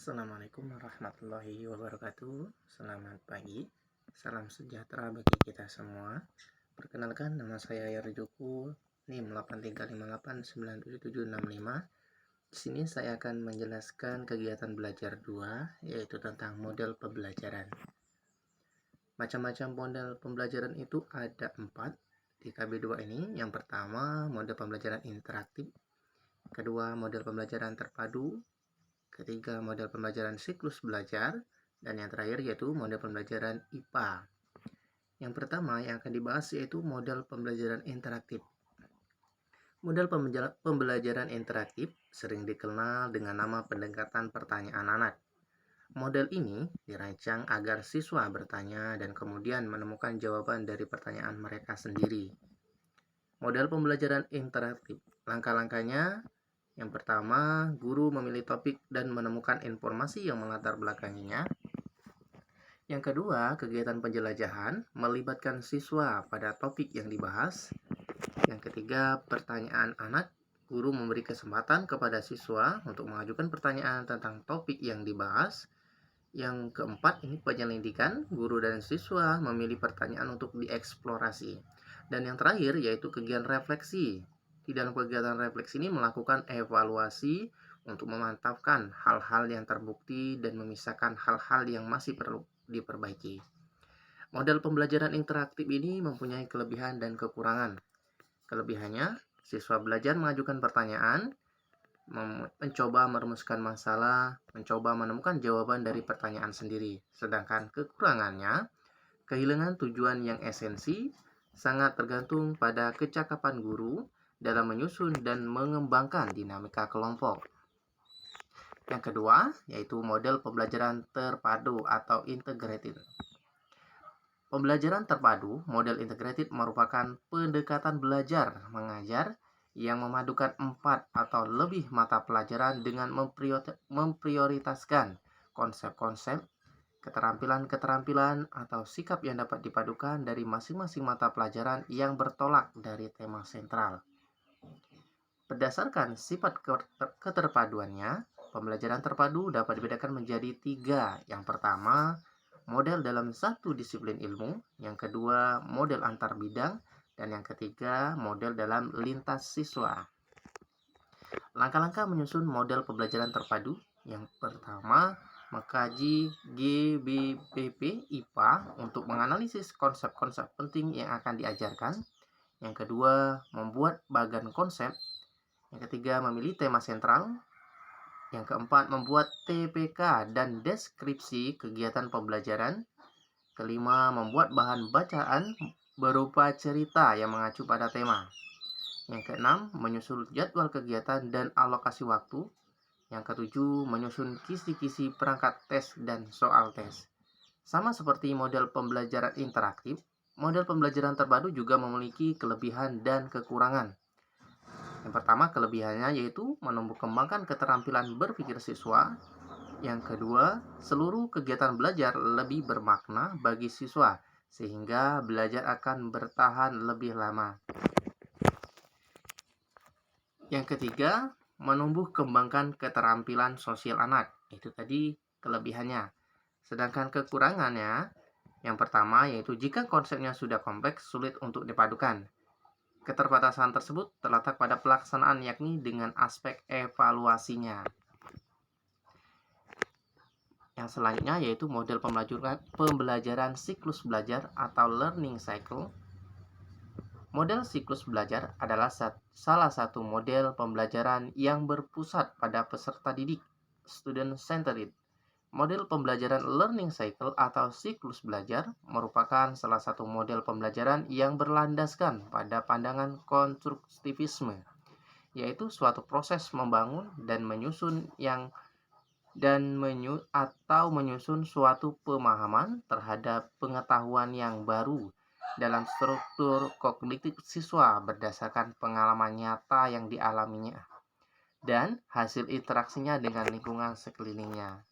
Assalamualaikum warahmatullahi wabarakatuh. Selamat pagi. Salam sejahtera bagi kita semua. Perkenalkan, nama saya Yarjuku, NIM 83589775. Di sini saya akan menjelaskan kegiatan belajar 2, yaitu tentang model pembelajaran. Macam-macam model pembelajaran itu ada 4 di KB2 ini. Yang pertama, model pembelajaran interaktif. Kedua, model pembelajaran terpadu. Ketiga, model pembelajaran siklus belajar. Dan yang terakhir yaitu model pembelajaran IPA. Yang pertama yang akan dibahas yaitu model pembelajaran interaktif. Model pembelajaran interaktif sering dikenal dengan nama pendekatan pertanyaan anak. Model ini dirancang agar siswa bertanya dan kemudian menemukan jawaban dari pertanyaan mereka sendiri. Model pembelajaran interaktif, langkah-langkahnya: yang pertama, guru memilih topik dan menemukan informasi yang melatar belakanginya. Yang kedua, kegiatan penjelajahan melibatkan siswa pada topik yang dibahas. Yang ketiga, pertanyaan anak. Guru memberi kesempatan kepada siswa untuk mengajukan pertanyaan tentang topik yang dibahas. Yang keempat, ini penyelidikan. Guru dan siswa memilih pertanyaan untuk dieksplorasi. Dan yang terakhir, yaitu kegiatan refleksi. Di dalam kegiatan refleksi ini melakukan evaluasi untuk memantapkan hal-hal yang terbukti dan memisahkan hal-hal yang masih perlu diperbaiki. Model pembelajaran interaktif ini mempunyai kelebihan dan kekurangan. Kelebihannya, siswa belajar mengajukan pertanyaan, mencoba merumuskan masalah, mencoba menemukan jawaban dari pertanyaan sendiri. Sedangkan kekurangannya, kehilangan tujuan yang esensi, sangat tergantung pada kecakapan guru dalam menyusun dan mengembangkan dinamika kelompok. Yang kedua, yaitu model pembelajaran terpadu atau integrated. Pembelajaran terpadu, model integrated merupakan pendekatan belajar mengajar yang memadukan 4 atau lebih mata pelajaran dengan memprioritaskan konsep-konsep, keterampilan-keterampilan atau sikap yang dapat dipadukan dari masing-masing mata pelajaran yang bertolak dari tema sentral. Berdasarkan sifat keterpaduannya, pembelajaran terpadu dapat dibedakan menjadi 3. Yang pertama, model dalam satu disiplin ilmu. Yang kedua, model antar bidang. Dan yang ketiga, model dalam lintas siswa. Langkah-langkah menyusun model pembelajaran terpadu. Yang pertama, mengkaji GBPP IPA untuk menganalisis konsep-konsep penting yang akan diajarkan. Yang kedua, membuat bagan konsep. Yang ketiga, memilih tema sentral. Yang keempat, membuat TPK dan deskripsi kegiatan pembelajaran. Kelima, membuat bahan bacaan berupa cerita yang mengacu pada tema. Yang keenam, menyusun jadwal kegiatan dan alokasi waktu. Yang ketujuh, menyusun kisi-kisi perangkat tes dan soal tes. Sama seperti model pembelajaran interaktif, model pembelajaran terpadu juga memiliki kelebihan dan kekurangan. Yang pertama, kelebihannya yaitu menumbuh kembangkan keterampilan berpikir siswa. Yang kedua, seluruh kegiatan belajar lebih bermakna bagi siswa, sehingga belajar akan bertahan lebih lama. Yang ketiga, menumbuh kembangkan keterampilan sosial anak. Itu tadi kelebihannya. Sedangkan kekurangannya, yang pertama yaitu jika konsepnya sudah kompleks, sulit untuk dipadukan. Keterbatasan tersebut terletak pada pelaksanaan, yakni dengan aspek evaluasinya. Yang selanjutnya yaitu model pembelajaran siklus belajar atau learning cycle. Model siklus belajar adalah salah satu model pembelajaran yang berpusat pada peserta didik, student-centered. Model pembelajaran learning cycle atau siklus belajar merupakan salah satu model pembelajaran yang berlandaskan pada pandangan konstruktivisme, yaitu suatu proses membangun dan menyusun menyusun suatu pemahaman terhadap pengetahuan yang baru dalam struktur kognitif siswa berdasarkan pengalaman nyata yang dialaminya dan hasil interaksinya dengan lingkungan sekelilingnya.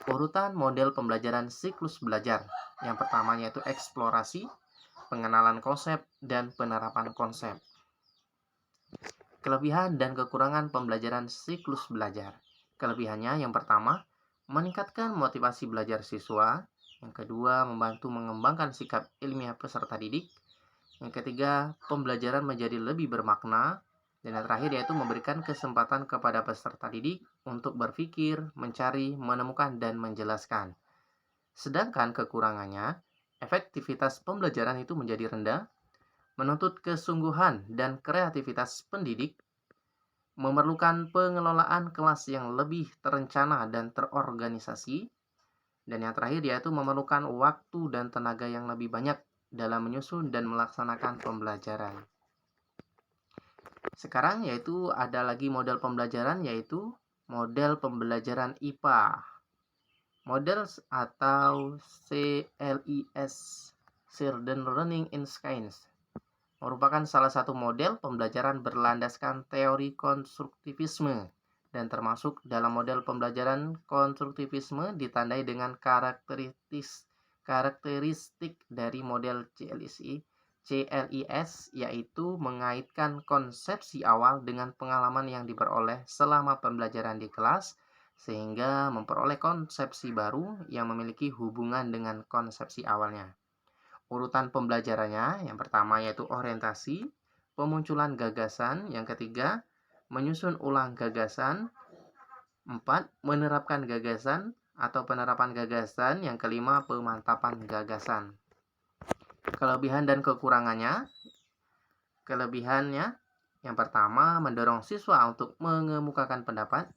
Urutan model pembelajaran siklus belajar. Yang pertama yaitu eksplorasi, pengenalan konsep, dan penerapan konsep. Kelebihan dan kekurangan pembelajaran siklus belajar. Kelebihannya yang pertama, meningkatkan motivasi belajar siswa. Yang kedua, membantu mengembangkan sikap ilmiah peserta didik. Yang ketiga, pembelajaran menjadi lebih bermakna. Dan yang terakhir yaitu memberikan kesempatan kepada peserta didik untuk berpikir, mencari, menemukan, dan menjelaskan. Sedangkan kekurangannya, efektivitas pembelajaran itu menjadi rendah, menuntut kesungguhan dan kreativitas pendidik, memerlukan pengelolaan kelas yang lebih terencana dan terorganisasi, dan yang terakhir yaitu memerlukan waktu dan tenaga yang lebih banyak dalam menyusun dan melaksanakan pembelajaran. Sekarang yaitu ada lagi model pembelajaran yaitu model pembelajaran IPA. Model atau CLIS, Children Learning in Science, merupakan salah satu model pembelajaran berlandaskan teori konstruktivisme dan termasuk dalam model pembelajaran konstruktivisme ditandai dengan karakteristik dari model CLIS yaitu mengaitkan konsepsi awal dengan pengalaman yang diperoleh selama pembelajaran di kelas sehingga memperoleh konsepsi baru yang memiliki hubungan dengan konsepsi awalnya. Urutan pembelajarannya, yang pertama yaitu orientasi, pemunculan gagasan, yang ketiga menyusun ulang gagasan, 4 menerapkan gagasan atau penerapan gagasan, yang kelima pemantapan gagasan. Kelebihan dan kekurangannya. Kelebihannya, yang pertama mendorong siswa untuk mengemukakan pendapat,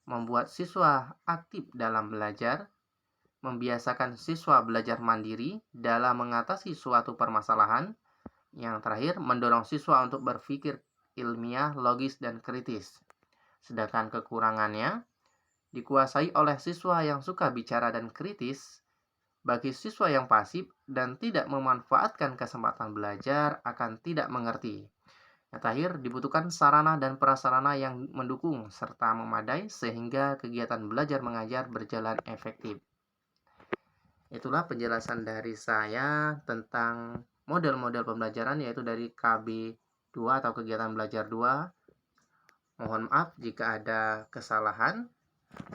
membuat siswa aktif dalam belajar, membiasakan siswa belajar mandiri dalam mengatasi suatu permasalahan. Yang terakhir, mendorong siswa untuk berpikir ilmiah, logis, dan kritis. Sedangkan kekurangannya, dikuasai oleh siswa yang suka bicara dan kritis. Bagi siswa yang pasif dan tidak memanfaatkan kesempatan belajar akan tidak mengerti. Yang terakhir, dibutuhkan sarana dan prasarana yang mendukung serta memadai sehingga kegiatan belajar mengajar berjalan efektif. Itulah penjelasan dari saya tentang model-model pembelajaran yaitu dari KB2 atau kegiatan belajar 2. Mohon maaf jika ada kesalahan.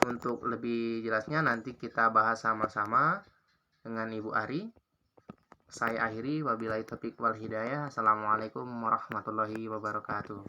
Untuk lebih jelasnya nanti kita bahas sama-sama dengan Ibu Ari. Saya akhiri, wabillahi taufiq wal hidayah. Assalamualaikum warahmatullahi wabarakatuh.